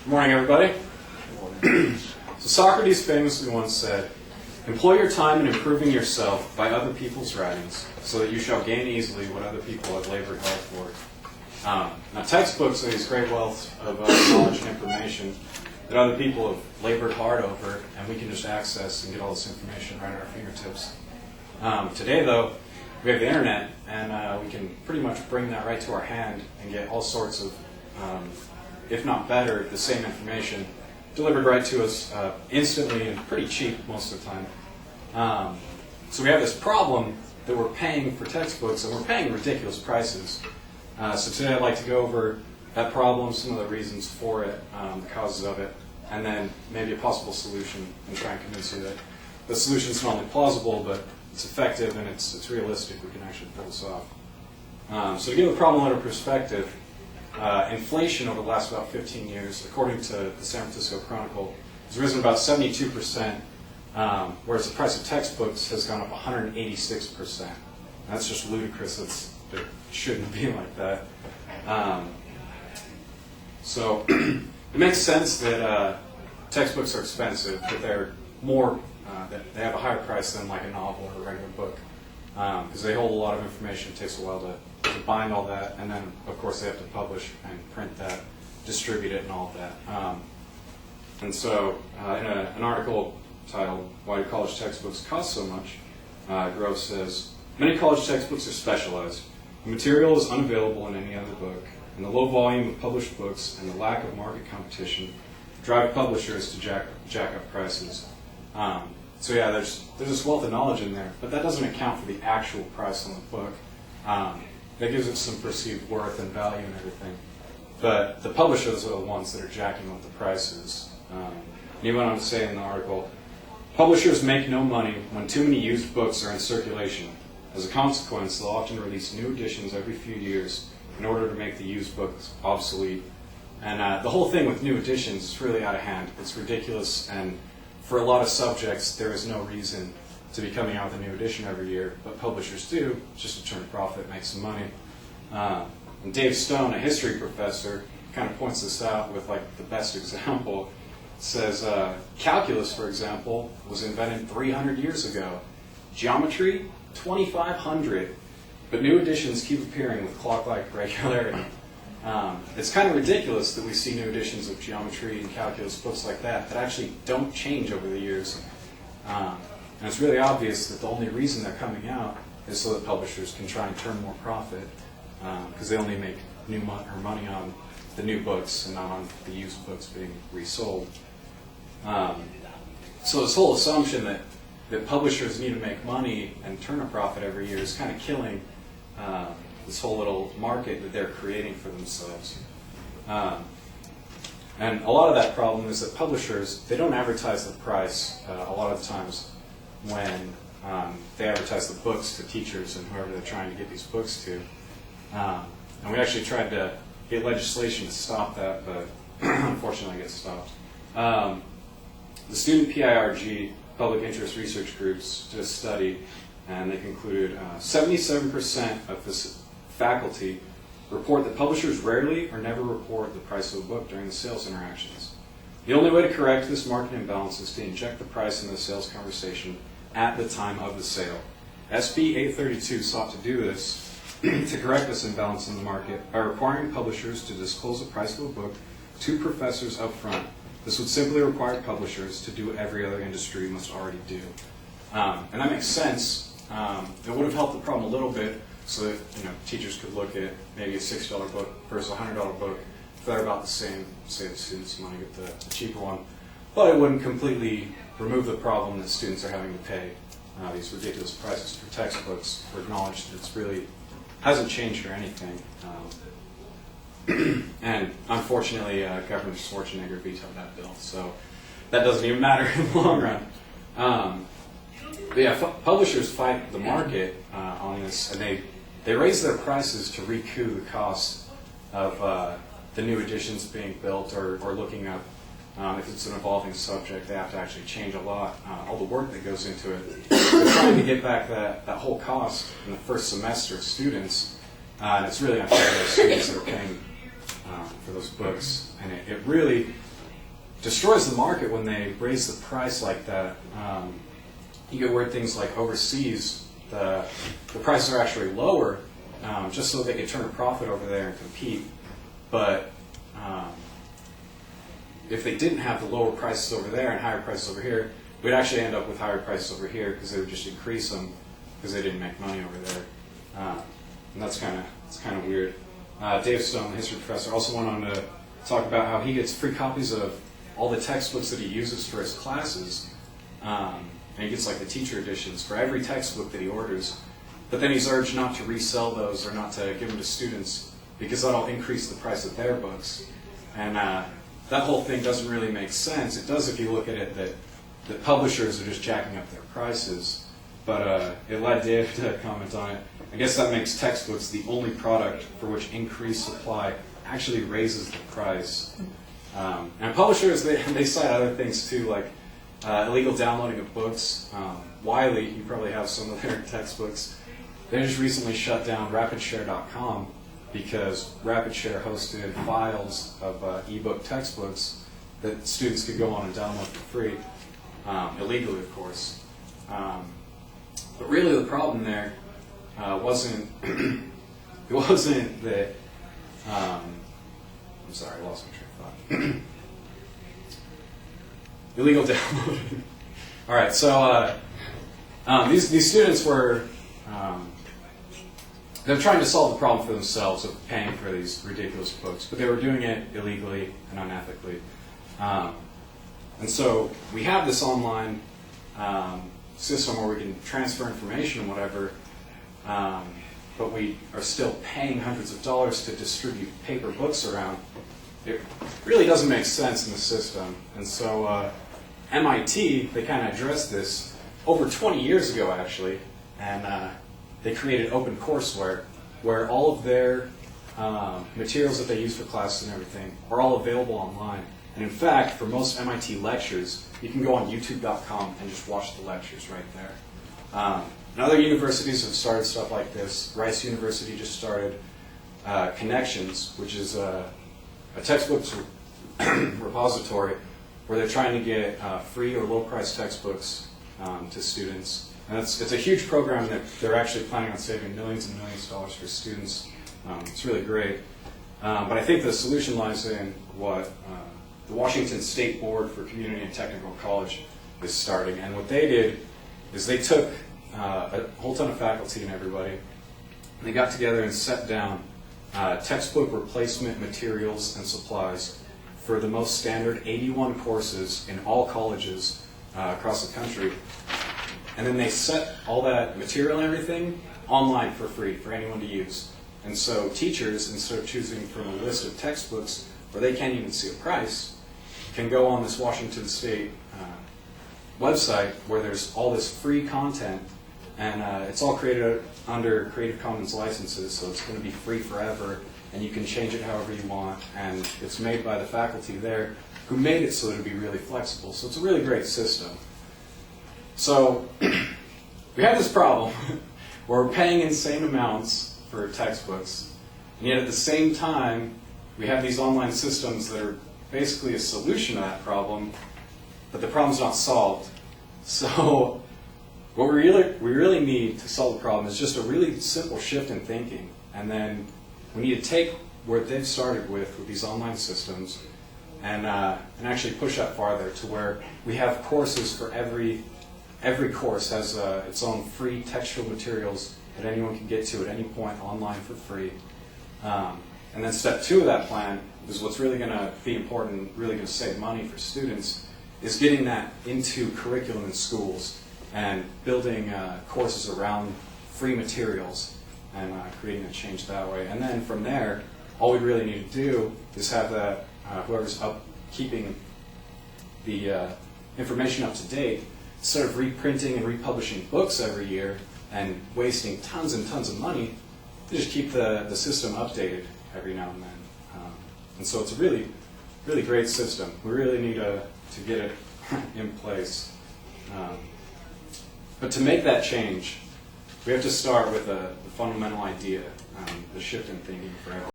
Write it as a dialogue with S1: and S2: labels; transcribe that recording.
S1: Good morning, everybody. So Socrates famously once said, "Employ your time in improving yourself by other people's writings, so that you shall gain easily what other people have labored hard for." Now, textbooks are these great wealth of knowledge and information that other people have labored hard over, and we can just access and get all this information right at our fingertips. Today, though, we have the internet, and we can pretty much bring that right to our hand and get all sorts of, if not better, the same information delivered right to us instantly and pretty cheap most of the time. So we have this problem that we're paying for textbooks, and we're paying ridiculous prices. So today I'd like to go over that problem, some of the reasons for it, the causes of it, and then maybe a possible solution, and try and convince you that the solution is not only plausible, but it's effective and it's realistic. We can actually pull this off. So to give the problem a little perspective, inflation over the last about 15 years, according to the San Francisco Chronicle, has risen about 72%, whereas the price of textbooks has gone up 186%. That's just ludicrous. It shouldn't be like that. So it makes sense that textbooks are expensive, but they're more, that they have a higher price than like a novel or a regular book, because they hold a lot of information. It takes a while to bind all that, and then of course they have to publish and print that, distribute it, and all of that. And so in an article titled "Why Do College Textbooks Cost So Much?" Grove says, "Many college textbooks are specialized. The material is unavailable in any other book, and the low volume of published books and the lack of market competition drive publishers to jack up prices." So yeah, there's this wealth of knowledge in there, but that doesn't account for the actual price on the book. That gives it some perceived worth and value and everything. But the publishers are the ones that are jacking up the prices. And he went on to say in the article, "Publishers make no money when too many used books are in circulation. As a consequence, they'll often release new editions every few years in order to make the used books obsolete." And the whole thing with new editions is really out of hand. It's ridiculous, and for a lot of subjects, there is no reason to be coming out with a new edition every year, but publishers do, just to turn a profit, make some money. And Dave Stone, a history professor, kind of points this out with like the best example. Says, calculus, for example, was invented 300 years ago. Geometry, 2,500. But new editions keep appearing with clock-like regularity. It's kind of ridiculous that we see new editions of geometry and calculus books like that actually don't change over the years. And it's really obvious that the only reason they're coming out is so that publishers can try and turn more profit, because they only make money on the new books and not on the used books being resold. So this whole assumption that publishers need to make money and turn a profit every year is kind of killing this whole little market that they're creating for themselves. And a lot of that problem is that publishers, they don't advertise the price a lot of the times when they advertise the books to teachers and whoever they're trying to get these books to. And we actually tried to get legislation to stop that, but unfortunately it gets stopped. The student PIRG, Public Interest Research Groups, did a study, and they concluded 77% of this faculty report that publishers rarely or never report the price of a book during the sales interactions. The only way to correct this market imbalance is to inject the price into the sales conversation at the time of the sale. SB 832 sought to do this, to correct this imbalance in the market, by requiring publishers to disclose the price of a book to professors up front. This would simply require publishers to do what every other industry must already do. And that makes sense. It would have helped the problem a little bit, so that teachers could look at maybe a $60 book versus a $100 book. If they're about the same, say the students want to get the cheaper one. But it wouldn't completely remove the problem that students are having to pay these ridiculous prices for textbooks for knowledge that's really hasn't changed or anything. And unfortunately, Governor Schwarzenegger vetoed that bill, so that doesn't even matter in the long run. But yeah, publishers fight the market on this, and they raise their prices to recoup the cost of the new editions being built, or looking up. If it's an evolving subject, they have to actually change a lot, all the work that goes into it. They're trying to get back that whole cost in the first semester of students, and it's really unfair to those students that are paying for those books. And it really destroys the market when they raise the price like that. You get weird things like overseas, the prices are actually lower just so they can turn a profit over there and compete. But if they didn't have the lower prices over there and higher prices over here, we'd actually end up with higher prices over here because they would just increase them because they didn't make money over there. And that's kind of weird. Dave Stone, the history professor, also went on to talk about how he gets free copies of all the textbooks that he uses for his classes. And he gets like the teacher editions for every textbook that he orders. But then he's urged not to resell those or not to give them to students because that'll increase the price of their books. And that whole thing doesn't really make sense. It does if you look at it that publishers are just jacking up their prices. But it led Dave to comment on it. I guess that makes textbooks the only product for which increased supply actually raises the price. And publishers, they cite other things too, like illegal downloading of books. Wiley, you probably have some of their textbooks. They just recently shut down rapidshare.com because RapidShare hosted files of ebook textbooks that students could go on and download for free, illegally, of course. But really, the problem there wasn't it wasn't that. I'm sorry, I lost my train of thought. Illegal downloading. All right, so these students were they're trying to solve the problem for themselves of paying for these ridiculous books, but they were doing it illegally and unethically. And so we have this online system where we can transfer information and whatever, but we are still paying hundreds of dollars to distribute paper books around. It really doesn't make sense in the system. And so MIT, they kind of addressed this over 20 years ago, actually, and they created OpenCourseWare, where all of their materials that they use for classes and everything are all available online. And in fact, for most MIT lectures, you can go on youtube.com and just watch the lectures right there. And other universities have started stuff like this. Rice University just started Connections, which is a textbooks repository where they're trying to get free or low-price textbooks to students. And it's a huge program that they're actually planning on saving millions and millions of dollars for students. It's really great. But I think the solution lies in what the Washington State Board for Community and Technical College is starting. And what they did is they took a whole ton of faculty and everybody, and they got together and set down textbook replacement materials and supplies for the most standard 81 courses in all colleges across the country. And then they set all that material and everything online for free for anyone to use. And so teachers, instead of choosing from a list of textbooks where they can't even see a price, can go on this Washington State website where there's all this free content, and it's all created under Creative Commons licenses, so it's going to be free forever, and you can change it however you want, and it's made by the faculty there who made it so that it would be really flexible. So it's a really great system. So we have this problem where we're paying insane amounts for textbooks, and yet at the same time we have these online systems that are basically a solution to that problem, but the problem's not solved. So what we really need to solve the problem is just a really simple shift in thinking, and then we need to take where they've started with these online systems and actually push that farther to where we have courses for every course has its own free textual materials that anyone can get to at any point online for free. And then step 2 of that plan is what's really going to be important, really going to save money for students, is getting that into curriculum in schools and building courses around free materials and creating a change that way. And then from there, all we really need to do is have that whoever's keeping the information up to date, instead of reprinting and republishing books every year and wasting tons and tons of money, just keep the system updated every now and then. And so it's a really, really great system. We really need to get it in place. But to make that change, we have to start with the fundamental idea, the shift in thinking for everyone.